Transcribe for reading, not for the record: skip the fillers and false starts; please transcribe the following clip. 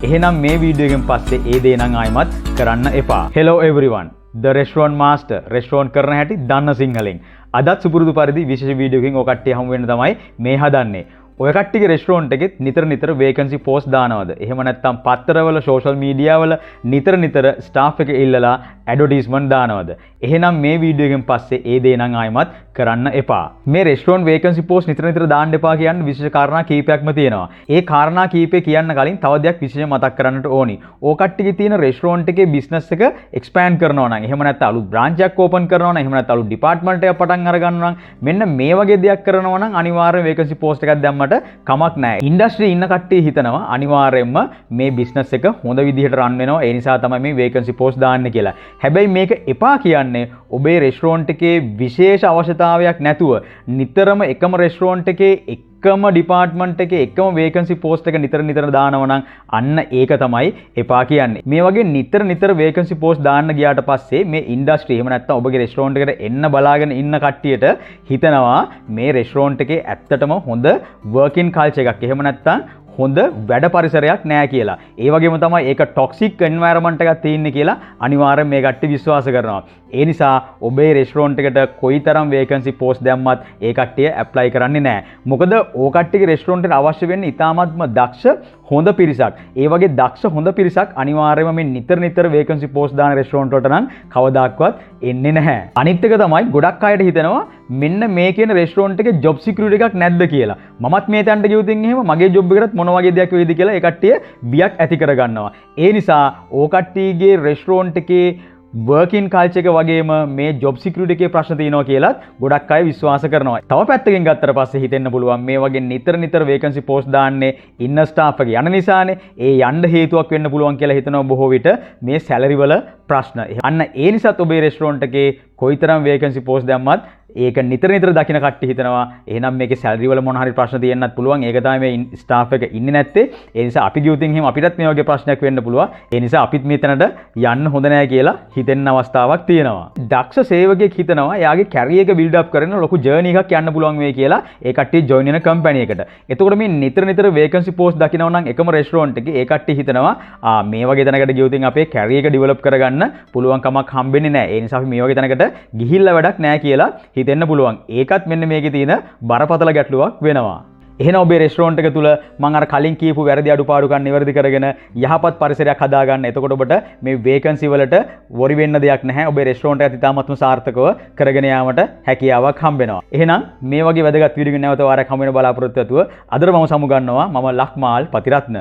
එහෙනම් මේ වීඩියෝ එකෙන් පස්සේ ඒ දේ නම් ආයිමත් කරන්න එපා. Hello everyone. The restaurant master restaurant කරන හැටි දන්න සිංහලෙන්. අදත් සුපුරුදු පරිදි විශේෂ වීඩියෝ එකකින් ඔය කට්ටිය හමු වෙන්න තමයි මේ හදන්නේ. ඔය කට්ටියගේ රෙස්ටොරන්ට් එකෙත් නිතර වේකන්සි පෝස්ට් දානවද? එහෙම නැත්නම් පත්තරවල සෝෂල් මීඩියා වල නිතර ස්ටාෆ් එක ඉල්ලලා ඇඩ්වර්ටයිස්මන්ට් දානවද? එහෙනම් මේ වීඩියෝ එකෙන් පස්සේ ඒ දේ නම් ආයිමත් කරන්න එපා. මේ රෙස්ටොරන්ට් වේකන්සි පෝස්ට් නිතර දාන්න එපා කියන්නේ විශේෂ කාරණා කීපයක්ම තියෙනවා. ඒ කාරණා කීපේ කියන්න කලින් තව දෙයක් විශේෂ මතක් කරන්නට ඕනි. ඕ කට්ටියගේ තියෙන රෙස්ටොරන්ට් එකේ බිස්නස් එක එක්ස්පෑන්ඩ් කරනවා නම්, එහෙම නැත්නම් අලුත් බ්‍රාන්ච් එකක් ඕපන් කරනවා නම්, එහෙම නැත්නම් අලුත් ඩිපාර්ට්මන්ට් එකක් පටන් අර ගන්නවා නම්, මෙන්න මේ වගේ දෙයක් කරනවා නම් අනිවාර්යයෙන් වේකන්සි පෝස්ට් එකක් දැම්මට කමක් නැහැ. ඉන්ඩස්ට්‍රි ඉන්න කට්ටිය හිතනවා අනිවාර්යයෙන්ම මේ බිස්නස් එක හොඳ විදිහට රන් වෙනවා. ඒ නිසා තමයි මේ වේකන්සි පෝස්ට් දාන්නේ කියලා. හැබැයි මේක එපා කියන්නේ ඔබේ රෙස්ටොරන්ට් එකේ විශේෂ අවශ්‍යතාවයක් නැතුව නිතරම එකම රෙස්ටොරන්ට් එකේ එකම ඩිපාර්ට්මන්ට් එකේ එකම වේකන්සි පෝස්ට් එක නිතර දානවා නම් අන්න ඒක තමයි එපා කියන්නේ. මේ වගේ නිතර වේකන්සි පෝස්ට් දාන්න ගියාට පස්සේ මේ ඉන්ඩස්ට්‍රි එහෙම නැත්නම් ඔබගේ රෙස්ටොරන්ට් එකට එන්න බලාගෙන ඉන්න කට්ටියට හිතනවා මේ රෙස්ටොරන්ට් එකේ ඇත්තටම හොඳ වර්කින් කල්චර් එකක් එහෙම නැත්නම් හොඳ වැඩ පරිසරයක් නෑ කියලා. ඒ වගේම තමයි ඒක ටොක්සික් එන්වයරන්මන්ට් එකක් තියෙන්නේ කියලා අනිවාර්යෙන් මේ කට්ටිය විශ්වාස කරනවා. ඒ නිසා ඔබේ රෙස්ටොරන්ට් එකට කොයිතරම් වේකන්සි පෝස්ට් දැම්මත් ඒ කට්ටිය ඇප්ලයි කරන්නේ නෑ. මොකද ඕ කට්ටියගේ රෙස්ටොරන්ට් එකට අවශ්‍ය වෙන්නේ ඉතාමත්ම දක්ෂ හොඳ පිරිසක්. ඒ වගේ දක්ෂ හොඳ පිරිසක් අනිවාර්යයෙන්ම මේ නිතර වේකන්සි පෝස්ට් දාන රෙස්ටොරන්ට් වලට නම් කවදාක්වත් එන්නේ නැහැ. අනිත් එක තමයි ගොඩක් අයට හිතනවා මෙන්න මේ කියන රෙස්ටොරන්ට් එකේ ජොබ් සිකියුරිටි එකක් නැද්ද කියලා. මමත් මේ තැනට ගියොතින් එහෙම මගේ ජොබ් එකටත් මොන වගේ දෙයක් වෙයිද කියලා ඒ කට්ටිය බියක් ඇති කරගන්නවා. ඒ නිසා ඕ කට්ටියගේ රෙස්ටොරන්ට් එකේ වර්කින් කල්චර් එක වගේම මේ ජොබ් සිකියුරිටි එකේ ප්‍රශ්න තියෙනවා කියලාත් ගොඩක් අය විශ්වාස කරනවා. තව පැත්තකින් ගත්තට පස්සේ හිතෙන්න පුළුවන් මේ වගේ නිතර වේකන්සි පෝස්ට් දාන්නේ ඉන්න ස්ටාෆ් එක යන නිසානේ. ඒ යන්න හේතුවක් වෙන්න පුළුවන් කියලා හිතනවා බොහෝ විට මේ සැලරි වල ප්‍රශ්න. අන්න ඒ නිසාත් ඔබේ රෙස්ටොරන්ට් එකේ කොයිතරම් වේකන්සි පෝස්ට් දැම්මත් ඒක නිතර දකින්න කට්ටිය හිතනවා එහෙනම් මේකේ සැලරි වල මොන හරි ප්‍රශ්න තියෙන්නත් පුළුවන්. ඒක තමයි මේ ස්ටාෆ් එක ඉන්නේ නැත්තේ. ඒ නිසා අපි ගියොතින් එහෙම අපිටත් මේ වගේ ප්‍රශ්නයක් වෙන්න පුළුවන්. ඒ නිසා අපිත් මෙතනට යන්න හොඳ නැහැ කියලා හිතෙන්න අවස්ථාවක් තියෙනවා. දක්ෂ සේවකයෙක් හිතනවා එයාගේ කැරියර් එක බිල්ඩ් අප් කරගෙන ලොකු ජර්නි එකක් යන්න පුළුවන් වෙයි කියලා ඒ කට්ටිය ජොයින් වෙන කම්පැනි එකට. එතකොට මේ නිතර වේකන්සි පෝස්ට් දකිනවා නම් එකම රෙස්ටොරන්ට් එකේ ඒ කට්ටිය හිතනවා මේ වගේ තැනකට ගියොතින් අපේ කැරියර් එක ඩෙවලොප් කරගන්න පුළුවන් කමක් හම්බෙන්නේ නැහැ. ඒ නිසා අපි මේ වගේ තැනකට ගිහිල්ලා වැඩක් නැහැ කියලා හිතෙන්න පුළුවන්. ඒකත් මෙන්න මේකේ තියෙන බරපතල ගැටලුවක් වෙනවා. එහෙනම් ඔබේ රෙස්ටොරන්ට් එක තුල මම අර කලින් කියපු වැරදි අඩුපාඩුකම් නිවැරදි කරගෙන යහපත් පරිසරයක් හදාගන්න. එතකොට ඔබට මේ වේකන්සි වලට වොරි වෙන්න දෙයක් නැහැ. ඔබේ රෙස්ටොරන්ට් එක ඉතාමත්ම සාර්ථකව කරගෙන යාමට හැකියාවක් හම්බ වෙනවා. එහෙනම් මේ වගේ වැදගත් වීඩියෝ එකක් නැවත වාරයක් හම්බ වෙන බලාපොරොත්තු ඇතුව අදට මම සමු ගන්නවා. මම ලක්මාල් පතිරත්න.